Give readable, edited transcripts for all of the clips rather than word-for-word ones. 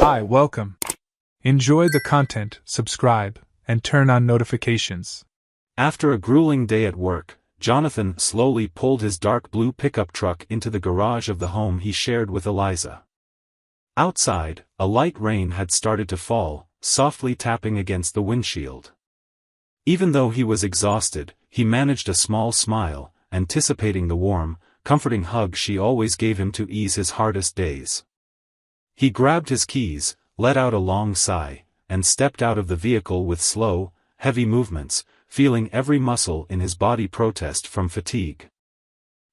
Hi, welcome. Enjoy the content, subscribe, and turn on notifications. After a grueling day at work, Jonathan slowly pulled his dark blue pickup truck into the garage of the home he shared with Eliza. Outside, a light rain had started to fall, softly tapping against the windshield. Even though he was exhausted, he managed a small smile, anticipating the warm, comforting hug she always gave him to ease his hardest days. He grabbed his keys, let out a long sigh, and stepped out of the vehicle with slow, heavy movements, feeling every muscle in his body protest from fatigue.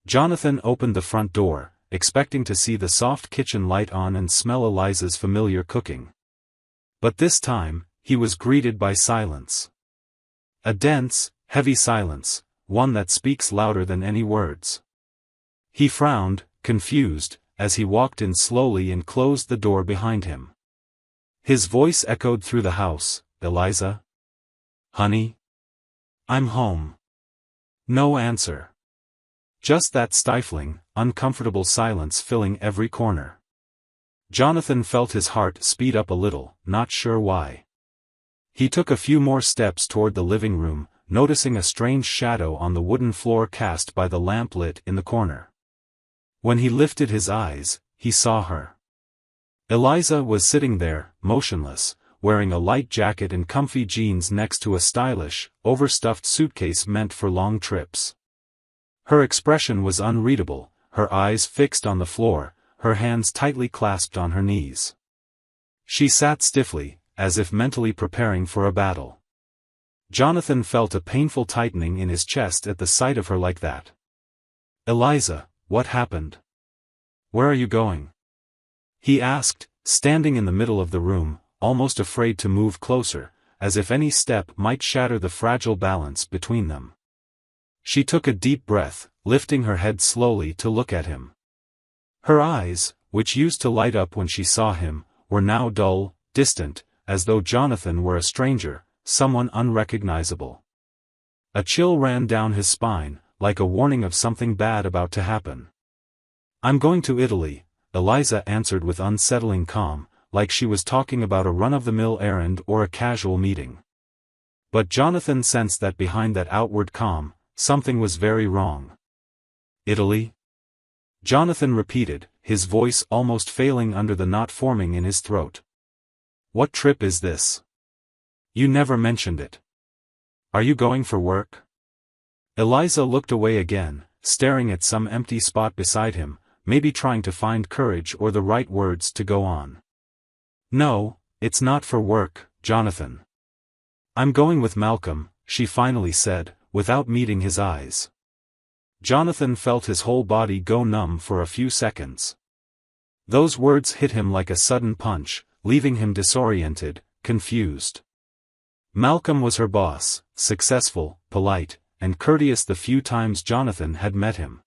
Jonathan opened the front door, expecting to see the soft kitchen light on and smell Eliza's familiar cooking. But this time, he was greeted by silence. A dense, heavy silence, one that speaks louder than any words. He frowned, confused, as he walked in slowly and closed the door behind him. His voice echoed through the house, "Eliza? Honey? I'm home." No answer. Just that stifling, uncomfortable silence filling every corner. Jonathan felt his heart speed up a little, not sure why. He took a few more steps toward the living room, noticing a strange shadow on the wooden floor cast by the lamp lit in the corner. When he lifted his eyes, he saw her. Eliza was sitting there, motionless, wearing a light jacket and comfy jeans next to a stylish, overstuffed suitcase meant for long trips. Her expression was unreadable, her eyes fixed on the floor, her hands tightly clasped on her knees. She sat stiffly, as if mentally preparing for a battle. Jonathan felt a painful tightening in his chest at the sight of her like that. "Eliza, what happened? Where are you going?" he asked, standing in the middle of the room, almost afraid to move closer, as if any step might shatter the fragile balance between them. She took a deep breath, lifting her head slowly to look at him. Her eyes, which used to light up when she saw him, were now dull, distant, as though Jonathan were a stranger, someone unrecognizable. A chill ran down his spine, like a warning of something bad about to happen. "I'm going to Italy," Eliza answered with unsettling calm, like she was talking about a run-of-the-mill errand or a casual meeting. But Jonathan sensed that behind that outward calm, something was very wrong. "Italy?" Jonathan repeated, his voice almost failing under the knot forming in his throat. "What trip is this? You never mentioned it. Are you going for work?" Eliza looked away again, staring at some empty spot beside him, maybe trying to find courage or the right words to go on. "No, it's not for work, Jonathan. I'm going with Malcolm," she finally said, without meeting his eyes. Jonathan felt his whole body go numb for a few seconds. Those words hit him like a sudden punch, leaving him disoriented, confused. Malcolm was her boss, successful, polite, and courteous the few times Jonathan had met him.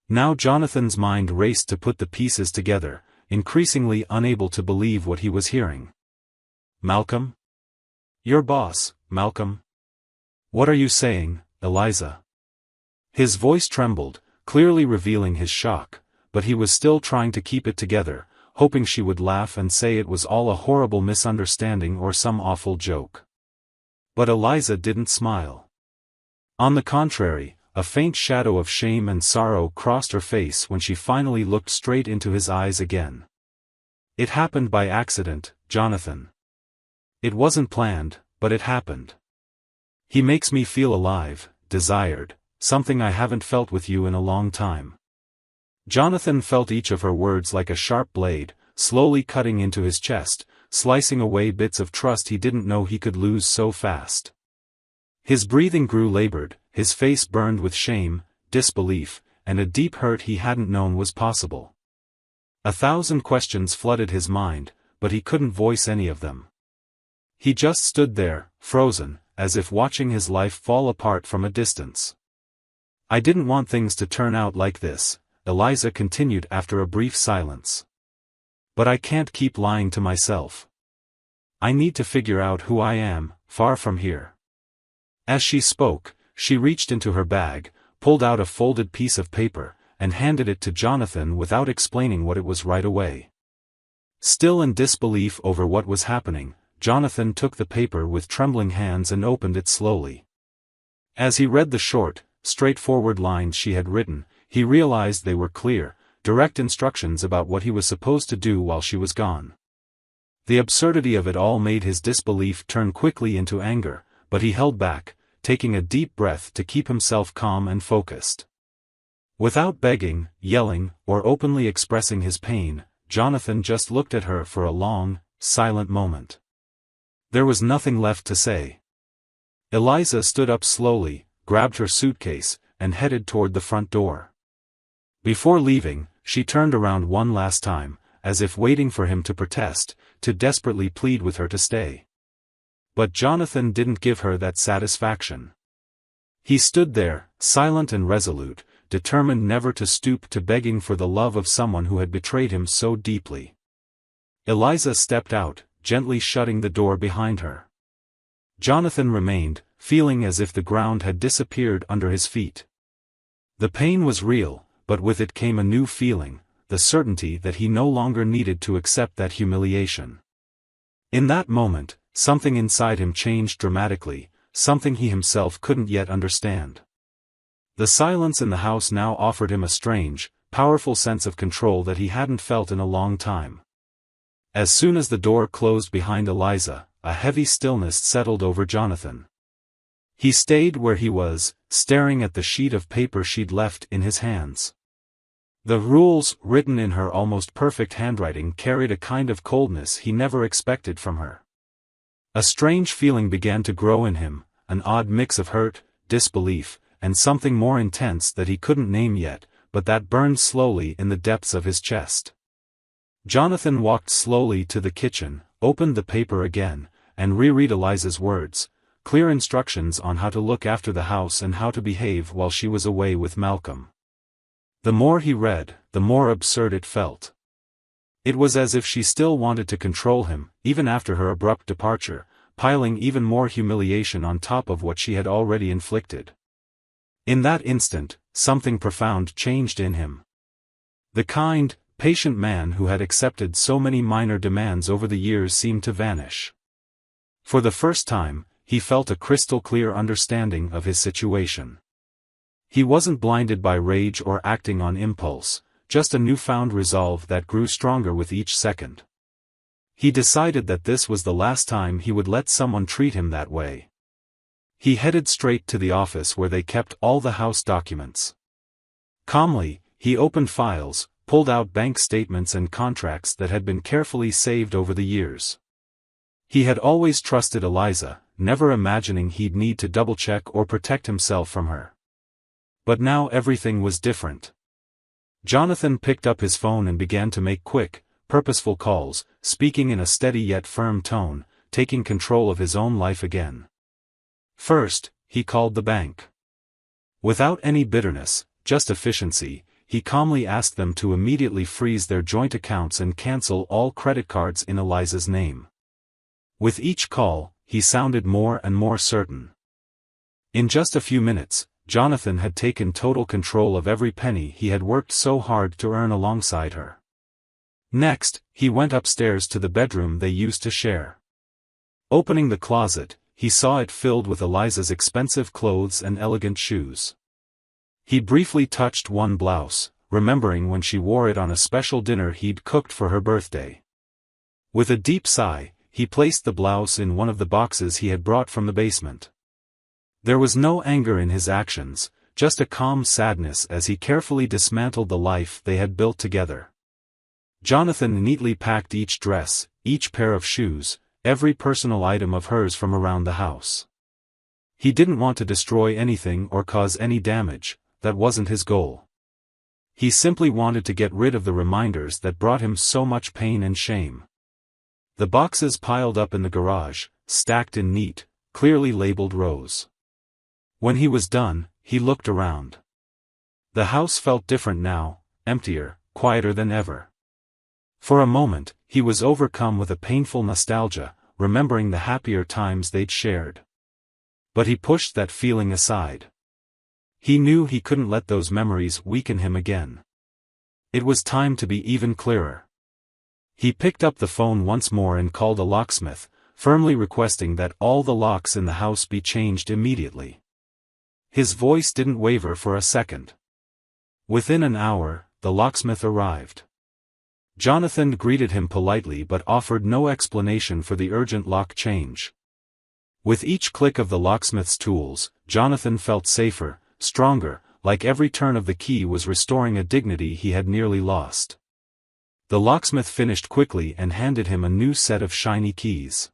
Now Jonathan's mind raced to put the pieces together, increasingly unable to believe what he was hearing. "Malcolm? Your boss, Malcolm? What are you saying, Eliza?" His voice trembled, clearly revealing his shock, but he was still trying to keep it together, hoping she would laugh and say it was all a horrible misunderstanding or some awful joke. But Eliza didn't smile. On the contrary, a faint shadow of shame and sorrow crossed her face when she finally looked straight into his eyes again. "It happened by accident, Jonathan. It wasn't planned, but it happened. He makes me feel alive, desired, something I haven't felt with you in a long time." Jonathan felt each of her words like a sharp blade, slowly cutting into his chest, slicing away bits of trust he didn't know he could lose so fast. His breathing grew labored, his face burned with shame, disbelief, and a deep hurt he hadn't known was possible. 1,000 questions flooded his mind, but he couldn't voice any of them. He just stood there, frozen, as if watching his life fall apart from a distance. "I didn't want things to turn out like this," Eliza continued after a brief silence. "But I can't keep lying to myself. I need to figure out who I am, far from here." As she spoke, she reached into her bag, pulled out a folded piece of paper, and handed it to Jonathan without explaining what it was right away. Still in disbelief over what was happening, Jonathan took the paper with trembling hands and opened it slowly. As he read the short, straightforward lines she had written, he realized they were clear, direct instructions about what he was supposed to do while she was gone. The absurdity of it all made his disbelief turn quickly into anger, but he held back, taking a deep breath to keep himself calm and focused. Without begging, yelling, or openly expressing his pain, Jonathan just looked at her for a long, silent moment. There was nothing left to say. Eliza stood up slowly, grabbed her suitcase, and headed toward the front door. Before leaving, she turned around one last time, as if waiting for him to protest, to desperately plead with her to stay. But Jonathan didn't give her that satisfaction. He stood there, silent and resolute, determined never to stoop to begging for the love of someone who had betrayed him so deeply. Eliza stepped out, gently shutting the door behind her. Jonathan remained, feeling as if the ground had disappeared under his feet. The pain was real, but with it came a new feeling, the certainty that he no longer needed to accept that humiliation. In that moment, something inside him changed dramatically, something he himself couldn't yet understand. The silence in the house now offered him a strange, powerful sense of control that he hadn't felt in a long time. As soon as the door closed behind Eliza, a heavy stillness settled over Jonathan. He stayed where he was, staring at the sheet of paper she'd left in his hands. The rules, written in her almost perfect handwriting, carried a kind of coldness he never expected from her. A strange feeling began to grow in him, an odd mix of hurt, disbelief, and something more intense that he couldn't name yet, but that burned slowly in the depths of his chest. Jonathan walked slowly to the kitchen, opened the paper again, and reread Eliza's words, clear instructions on how to look after the house and how to behave while she was away with Malcolm. The more he read, the more absurd it felt. It was as if she still wanted to control him, even after her abrupt departure, piling even more humiliation on top of what she had already inflicted. In that instant, something profound changed in him. The kind, patient man who had accepted so many minor demands over the years seemed to vanish. For the first time, he felt a crystal-clear understanding of his situation. He wasn't blinded by rage or acting on impulse, just a newfound resolve that grew stronger with each second. He decided that this was the last time he would let someone treat him that way. He headed straight to the office where they kept all the house documents. Calmly, he opened files, pulled out bank statements and contracts that had been carefully saved over the years. He had always trusted Eliza, never imagining he'd need to double-check or protect himself from her. But now everything was different. Jonathan picked up his phone and began to make quick, purposeful calls, speaking in a steady yet firm tone, taking control of his own life again. First, he called the bank. Without any bitterness, just efficiency, he calmly asked them to immediately freeze their joint accounts and cancel all credit cards in Eliza's name. With each call, he sounded more and more certain. In just a few minutes, Jonathan had taken total control of every penny he had worked so hard to earn alongside her. Next, he went upstairs to the bedroom they used to share. Opening the closet, he saw it filled with Eliza's expensive clothes and elegant shoes. He briefly touched one blouse, remembering when she wore it on a special dinner he'd cooked for her birthday. With a deep sigh, he placed the blouse in one of the boxes he had brought from the basement. There was no anger in his actions, just a calm sadness as he carefully dismantled the life they had built together. Jonathan neatly packed each dress, each pair of shoes, every personal item of hers from around the house. He didn't want to destroy anything or cause any damage, that wasn't his goal. He simply wanted to get rid of the reminders that brought him so much pain and shame. The boxes piled up in the garage, stacked in neat, clearly labeled rows. When he was done, he looked around. The house felt different now, emptier, quieter than ever. For a moment, he was overcome with a painful nostalgia, remembering the happier times they'd shared. But he pushed that feeling aside. He knew he couldn't let those memories weaken him again. It was time to be even clearer. He picked up the phone once more and called a locksmith, firmly requesting that all the locks in the house be changed immediately. His voice didn't waver for a second. Within an hour, the locksmith arrived. Jonathan greeted him politely but offered no explanation for the urgent lock change. With each click of the locksmith's tools, Jonathan felt safer, stronger, like every turn of the key was restoring a dignity he had nearly lost. The locksmith finished quickly and handed him a new set of shiny keys.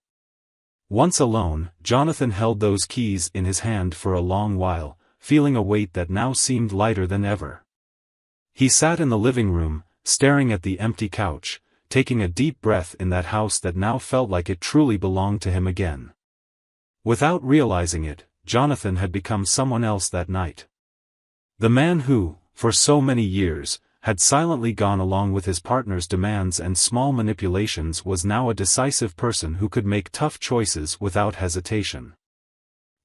Once alone, Jonathan held those keys in his hand for a long while, feeling a weight that now seemed lighter than ever. He sat in the living room, staring at the empty couch, taking a deep breath in that house that now felt like it truly belonged to him again. Without realizing it, Jonathan had become someone else that night. The man who, for so many years, had silently gone along with his partner's demands and small manipulations was now a decisive person who could make tough choices without hesitation.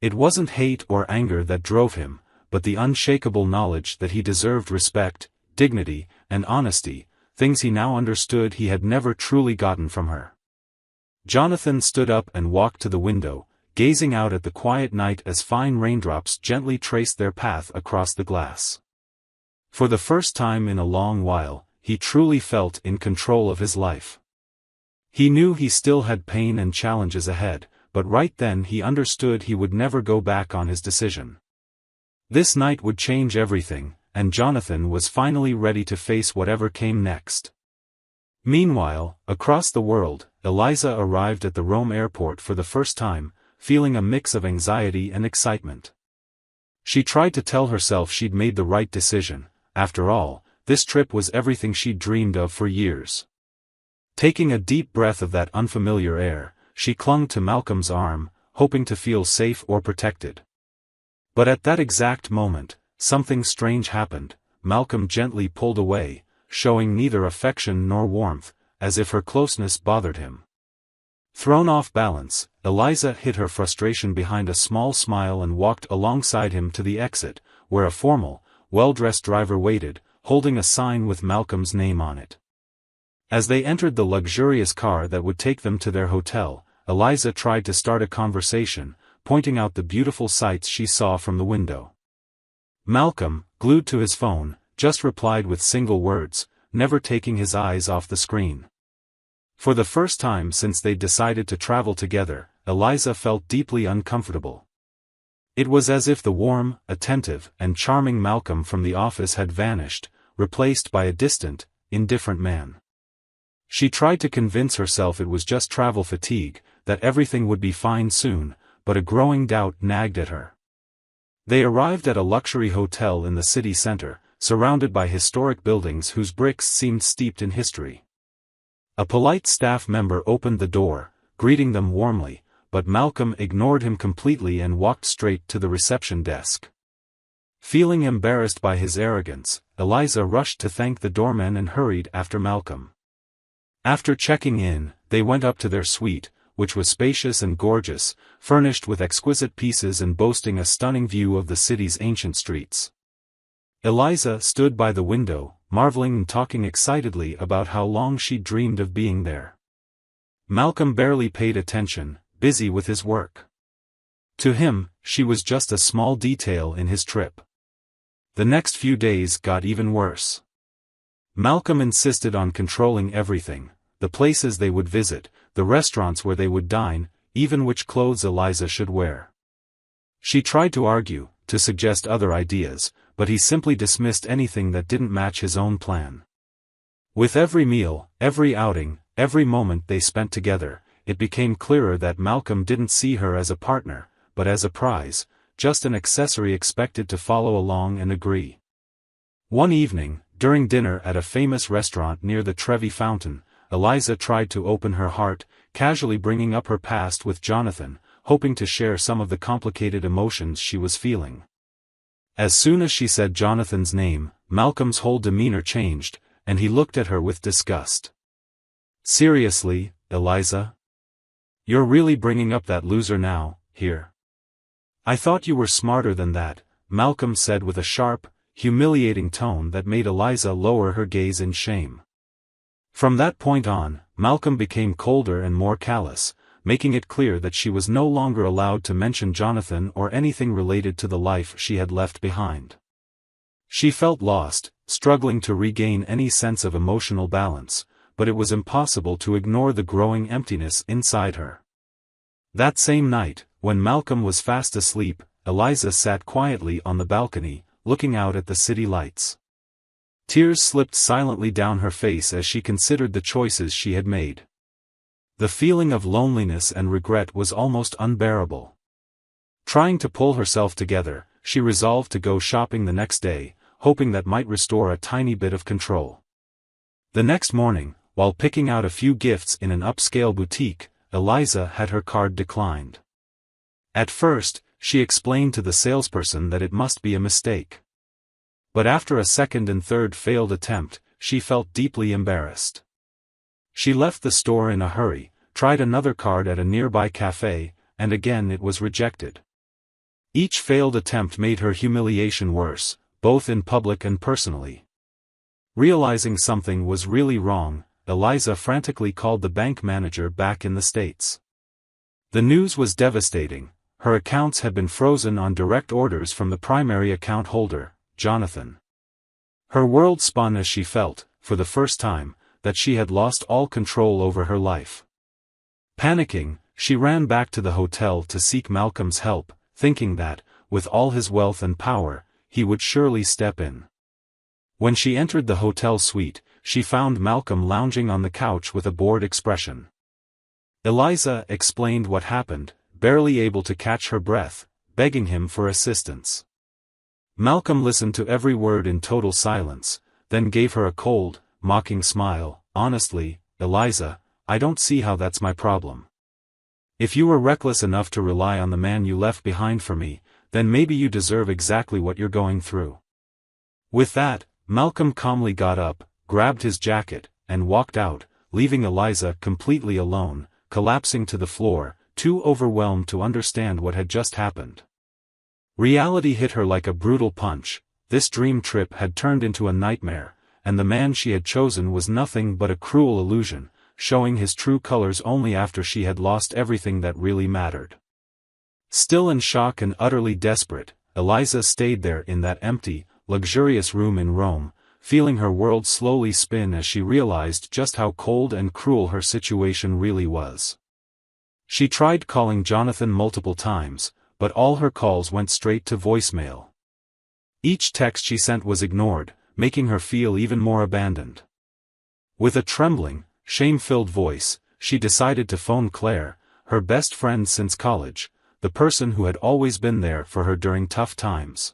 It wasn't hate or anger that drove him, but the unshakable knowledge that he deserved respect, dignity, and honesty, things he now understood he had never truly gotten from her. Jonathan stood up and walked to the window, gazing out at the quiet night as fine raindrops gently traced their path across the glass. For the first time in a long while, he truly felt in control of his life. He knew he still had pain and challenges ahead, but right then he understood he would never go back on his decision. This night would change everything, and Jonathan was finally ready to face whatever came next. Meanwhile, across the world, Eliza arrived at the Rome airport for the first time, feeling a mix of anxiety and excitement. She tried to tell herself she'd made the right decision. After all, this trip was everything she'd dreamed of for years. Taking a deep breath of that unfamiliar air, she clung to Malcolm's arm, hoping to feel safe or protected. But at that exact moment, something strange happened. Malcolm gently pulled away, showing neither affection nor warmth, as if her closeness bothered him. Thrown off balance, Eliza hid her frustration behind a small smile and walked alongside him to the exit, where a formal, well-dressed driver waited, holding a sign with Malcolm's name on it. As they entered the luxurious car that would take them to their hotel, Eliza tried to start a conversation, pointing out the beautiful sights she saw from the window. Malcolm, glued to his phone, just replied with single words, never taking his eyes off the screen. For the first time since they'd decided to travel together, Eliza felt deeply uncomfortable. It was as if the warm, attentive, and charming Malcolm from the office had vanished, replaced by a distant, indifferent man. She tried to convince herself it was just travel fatigue, that everything would be fine soon, but a growing doubt nagged at her. They arrived at a luxury hotel in the city center, surrounded by historic buildings whose bricks seemed steeped in history. A polite staff member opened the door, greeting them warmly, but Malcolm ignored him completely and walked straight to the reception desk. Feeling embarrassed by his arrogance, Eliza rushed to thank the doorman and hurried after Malcolm. After checking in, they went up to their suite, which was spacious and gorgeous, furnished with exquisite pieces and boasting a stunning view of the city's ancient streets. Eliza stood by the window, marveling and talking excitedly about how long she'd dreamed of being there. Malcolm barely paid attention, busy with his work. To him, she was just a small detail in his trip. The next few days got even worse. Malcolm insisted on controlling everything, the places they would visit, the restaurants where they would dine, even which clothes Eliza should wear. She tried to argue, to suggest other ideas, but he simply dismissed anything that didn't match his own plan. With every meal, every outing, every moment they spent together, it became clearer that Malcolm didn't see her as a partner, but as a prize, just an accessory expected to follow along and agree. One evening, during dinner at a famous restaurant near the Trevi Fountain, Eliza tried to open her heart, casually bringing up her past with Jonathan, hoping to share some of the complicated emotions she was feeling. As soon as she said Jonathan's name, Malcolm's whole demeanor changed, and he looked at her with disgust. "Seriously, Eliza? You're really bringing up that loser now, here? I thought you were smarter than that," Malcolm said with a sharp, humiliating tone that made Eliza lower her gaze in shame. From that point on, Malcolm became colder and more callous, making it clear that she was no longer allowed to mention Jonathan or anything related to the life she had left behind. She felt lost, struggling to regain any sense of emotional balance, but it was impossible to ignore the growing emptiness inside her. That same night, when Malcolm was fast asleep, Eliza sat quietly on the balcony, looking out at the city lights. Tears slipped silently down her face as she considered the choices she had made. The feeling of loneliness and regret was almost unbearable. Trying to pull herself together, she resolved to go shopping the next day, hoping that might restore a tiny bit of control. The next morning, while picking out a few gifts in an upscale boutique, Eliza had her card declined. At first, she explained to the salesperson that it must be a mistake. But after a second and third failed attempt, she felt deeply embarrassed. She left the store in a hurry, tried another card at a nearby cafe, and again it was rejected. Each failed attempt made her humiliation worse, both in public and personally. Realizing something was really wrong, Eliza frantically called the bank manager back in the States. The news was devastating. Her accounts had been frozen on direct orders from the primary account holder, Jonathan. Her world spun as she felt, for the first time, that she had lost all control over her life. Panicking, she ran back to the hotel to seek Malcolm's help, thinking that, with all his wealth and power, he would surely step in. When she entered the hotel suite, she found Malcolm lounging on the couch with a bored expression. Eliza explained what happened, barely able to catch her breath, begging him for assistance. Malcolm listened to every word in total silence, then gave her a cold, mocking smile. Honestly, Eliza, I don't see how that's my problem. If you were reckless enough to rely on the man you left behind for me, then maybe you deserve exactly what you're going through. With that, Malcolm calmly got up, grabbed his jacket, and walked out, leaving Eliza completely alone, collapsing to the floor, too overwhelmed to understand what had just happened. Reality hit her like a brutal punch. This dream trip had turned into a nightmare, and the man she had chosen was nothing but a cruel illusion, showing his true colors only after she had lost everything that really mattered. Still in shock and utterly desperate, Eliza stayed there in that empty, luxurious room in Rome, feeling her world slowly spin as she realized just how cold and cruel her situation really was. She tried calling Jonathan multiple times, but all her calls went straight to voicemail. Each text she sent was ignored, making her feel even more abandoned. With a trembling, shame-filled voice, she decided to phone Claire, her best friend since college, the person who had always been there for her during tough times.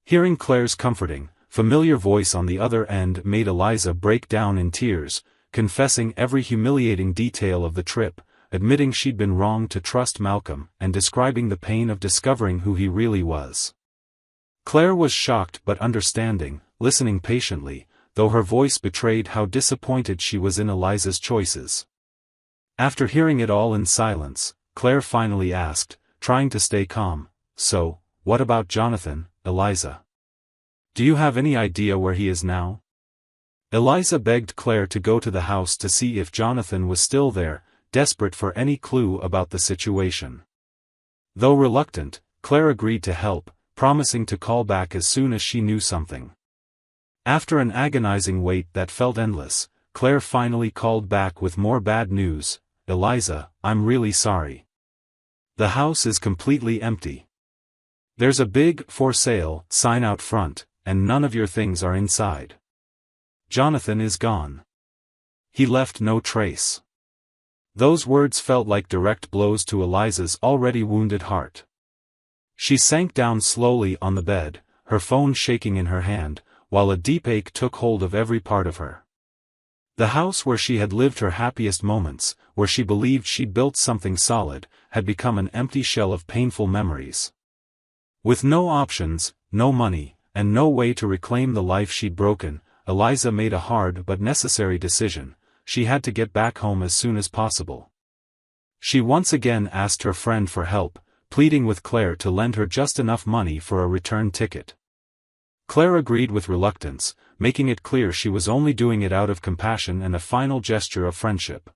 Hearing Claire's comforting, familiar voice on the other end made Eliza break down in tears, confessing every humiliating detail of the trip, admitting she'd been wrong to trust Malcolm, and describing the pain of discovering who he really was. Claire was shocked but understanding, listening patiently, though her voice betrayed how disappointed she was in Eliza's choices. After hearing it all in silence, Claire finally asked, trying to stay calm, "So, what about Jonathan, Eliza? Do you have any idea where he is now?" Eliza begged Claire to go to the house to see if Jonathan was still there, desperate for any clue about the situation. Though reluctant, Claire agreed to help, promising to call back as soon as she knew something. After an agonizing wait that felt endless, Claire finally called back with more bad news. "Eliza, I'm really sorry. The house is completely empty. There's a big 'for sale' sign out front, and none of your things are inside. Jonathan is gone. He left no trace." Those words felt like direct blows to Eliza's already wounded heart. She sank down slowly on the bed, her phone shaking in her hand, while a deep ache took hold of every part of her. The house where she had lived her happiest moments, where she believed she'd built something solid, had become an empty shell of painful memories. With no options, no money, and no way to reclaim the life she'd broken, Eliza made a hard but necessary decision. She had to get back home as soon as possible. She once again asked her friend for help, pleading with Claire to lend her just enough money for a return ticket. Claire agreed with reluctance, making it clear she was only doing it out of compassion and a final gesture of friendship.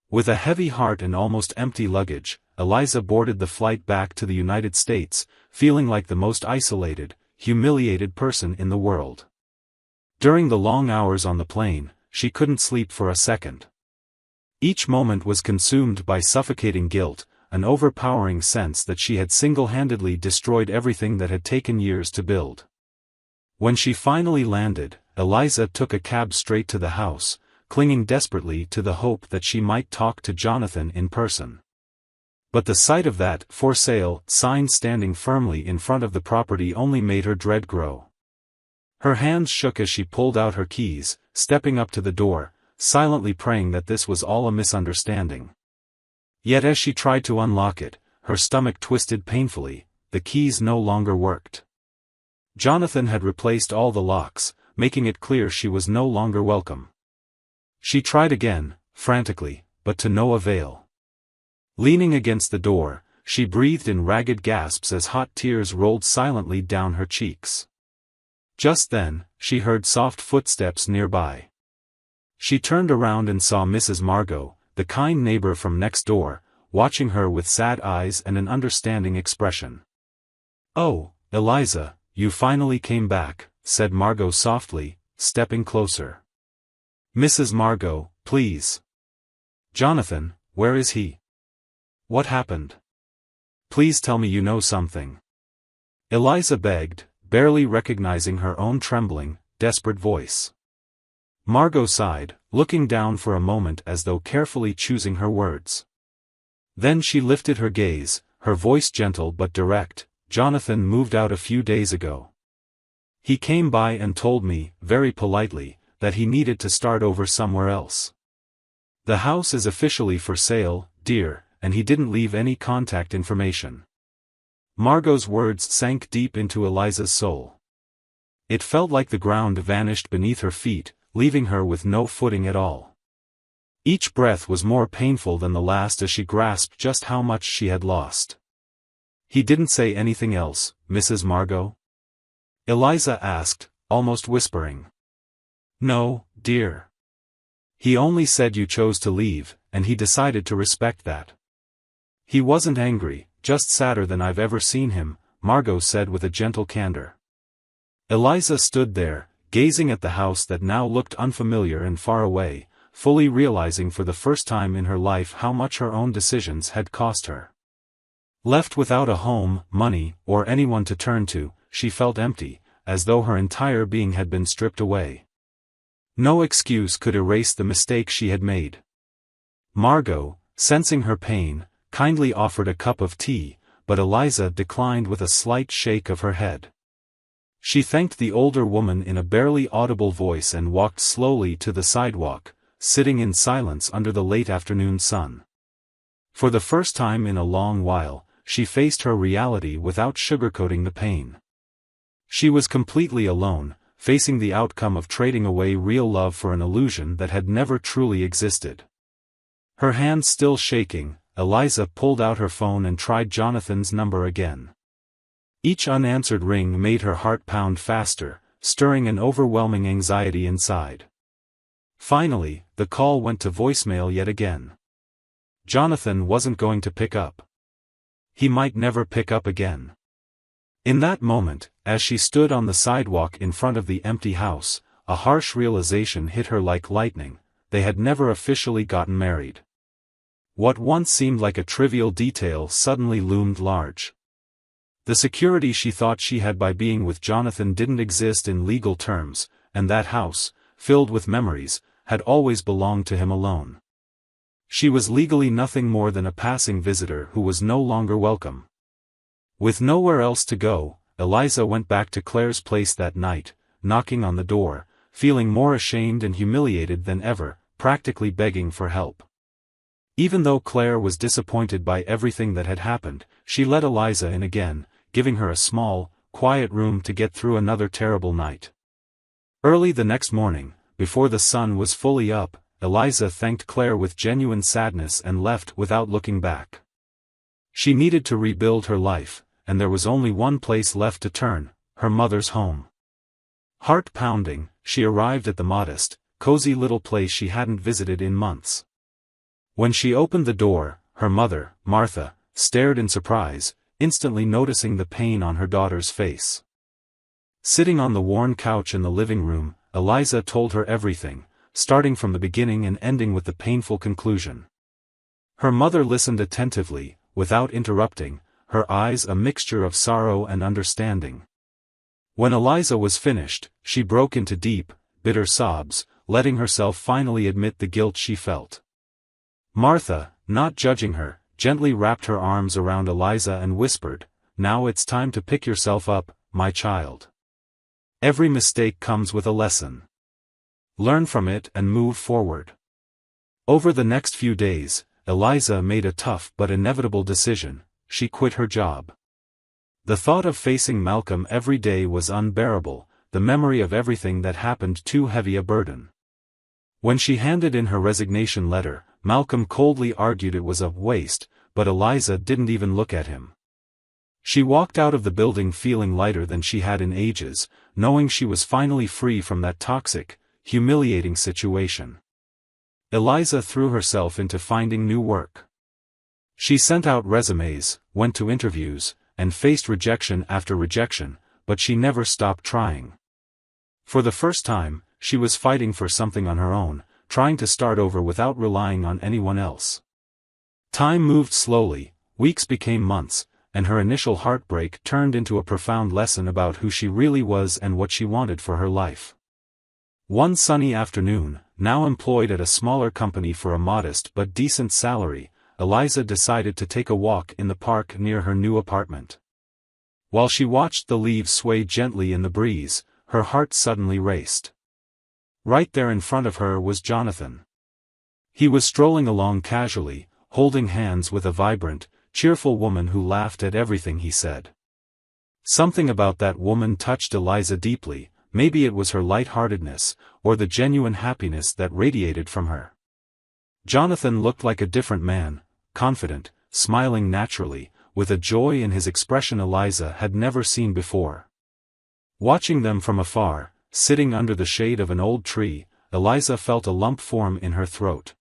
With a heavy heart and almost empty luggage, Eliza boarded the flight back to the United States, feeling like the most isolated, humiliated person in the world. During the long hours on the plane, she couldn't sleep for a second. Each moment was consumed by suffocating guilt, an overpowering sense that she had single-handedly destroyed everything that had taken years to build. When she finally landed, Eliza took a cab straight to the house, clinging desperately to the hope that she might talk to Jonathan in person. But the sight of that "For Sale" sign standing firmly in front of the property only made her dread grow. Her hands shook as she pulled out her keys, stepping up to the door, silently praying that this was all a misunderstanding. Yet as she tried to unlock it, her stomach twisted painfully, the keys no longer worked. Jonathan had replaced all the locks, making it clear she was no longer welcome. She tried again, frantically, but to no avail. Leaning against the door, she breathed in ragged gasps as hot tears rolled silently down her cheeks. Just then, she heard soft footsteps nearby. She turned around and saw Mrs. Margot, the kind neighbor from next door, watching her with sad eyes and an understanding expression. "Oh, Eliza, you finally came back," said Margot softly, stepping closer. "Mrs. Margot, please. Jonathan, where is he? What happened? Please tell me you know something." Eliza begged, barely recognizing her own trembling, desperate voice. Margot sighed, looking down for a moment as though carefully choosing her words. Then she lifted her gaze, her voice gentle but direct. "Jonathan moved out a few days ago. He came by and told me, very politely, that he needed to start over somewhere else. The house is officially for sale, dear, and he didn't leave any contact information." Margot's words sank deep into Eliza's soul. It felt like the ground vanished beneath her feet, leaving her with no footing at all. Each breath was more painful than the last as she grasped just how much she had lost. "He didn't say anything else, Mrs. Margot?" Eliza asked, almost whispering. "No, dear. He only said you chose to leave, and he decided to respect that. He wasn't angry, just sadder than I've ever seen him," Margot said with a gentle candor. Eliza stood there, gazing at the house that now looked unfamiliar and far away, fully realizing for the first time in her life how much her own decisions had cost her. Left without a home, money, or anyone to turn to, she felt empty, as though her entire being had been stripped away. No excuse could erase the mistake she had made. Margot, sensing her pain, kindly offered a cup of tea, but Eliza declined with a slight shake of her head. She thanked the older woman in a barely audible voice and walked slowly to the sidewalk, sitting in silence under the late afternoon sun. For the first time in a long while, she faced her reality without sugarcoating the pain. She was completely alone, facing the outcome of trading away real love for an illusion that had never truly existed. Her hands still shaking, Eliza pulled out her phone and tried Jonathan's number again. Each unanswered ring made her heart pound faster, stirring an overwhelming anxiety inside. Finally, the call went to voicemail yet again. Jonathan wasn't going to pick up. He might never pick up again. In that moment, as she stood on the sidewalk in front of the empty house, a harsh realization hit her like lightning: they had never officially gotten married. What once seemed like a trivial detail suddenly loomed large. The security she thought she had by being with Jonathan didn't exist in legal terms, and that house, filled with memories, had always belonged to him alone. She was legally nothing more than a passing visitor who was no longer welcome. With nowhere else to go, Eliza went back to Claire's place that night, knocking on the door, feeling more ashamed and humiliated than ever, practically begging for help. Even though Claire was disappointed by everything that had happened, she let Eliza in again, giving her a small, quiet room to get through another terrible night. Early the next morning, before the sun was fully up, Eliza thanked Claire with genuine sadness and left without looking back. She needed to rebuild her life, and there was only one place left to turn: her mother's home. Heart pounding, she arrived at the modest, cozy little place she hadn't visited in months. When she opened the door, her mother, Martha, stared in surprise, instantly noticing the pain on her daughter's face. Sitting on the worn couch in the living room, Eliza told her everything, starting from the beginning and ending with the painful conclusion. Her mother listened attentively, without interrupting, her eyes a mixture of sorrow and understanding. When Eliza was finished, she broke into deep, bitter sobs, letting herself finally admit the guilt she felt. Martha, not judging her, gently wrapped her arms around Eliza and whispered, "Now it's time to pick yourself up, my child. Every mistake comes with a lesson. Learn from it and move forward." Over the next few days, Eliza made a tough but inevitable decision: she quit her job. The thought of facing Malcolm every day was unbearable, the memory of everything that happened too heavy a burden. When she handed in her resignation letter, Malcolm coldly argued it was a waste, but Eliza didn't even look at him. She walked out of the building feeling lighter than she had in ages, knowing she was finally free from that toxic, humiliating situation. Eliza threw herself into finding new work. She sent out resumes, went to interviews, and faced rejection after rejection, but she never stopped trying. For the first time, she was fighting for something on her own, trying to start over without relying on anyone else. Time moved slowly, weeks became months, and her initial heartbreak turned into a profound lesson about who she really was and what she wanted for her life. One sunny afternoon, now employed at a smaller company for a modest but decent salary, Eliza decided to take a walk in the park near her new apartment. While she watched the leaves sway gently in the breeze, her heart suddenly raced. Right there in front of her was Jonathan. He was strolling along casually, holding hands with a vibrant, cheerful woman who laughed at everything he said. Something about that woman touched Eliza deeply, maybe it was her lightheartedness, or the genuine happiness that radiated from her. Jonathan looked like a different man, confident, smiling naturally, with a joy in his expression Eliza had never seen before. Watching them from afar, sitting under the shade of an old tree, Eliza felt a lump form in her throat.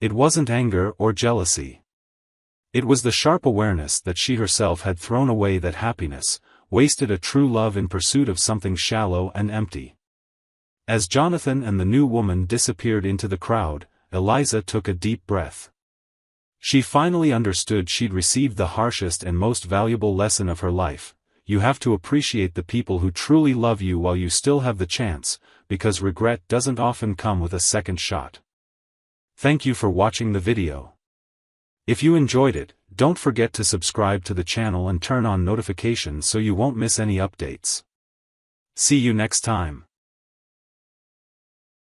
It wasn't anger or jealousy. It was the sharp awareness that she herself had thrown away that happiness, wasted a true love in pursuit of something shallow and empty. As Jonathan and the new woman disappeared into the crowd, Eliza took a deep breath. She finally understood she'd received the harshest and most valuable lesson of her life: you have to appreciate the people who truly love you while you still have the chance, because regret doesn't often come with a second shot. Thank you for watching the video. If you enjoyed it, don't forget to subscribe to the channel and turn on notifications so you won't miss any updates. See you next time.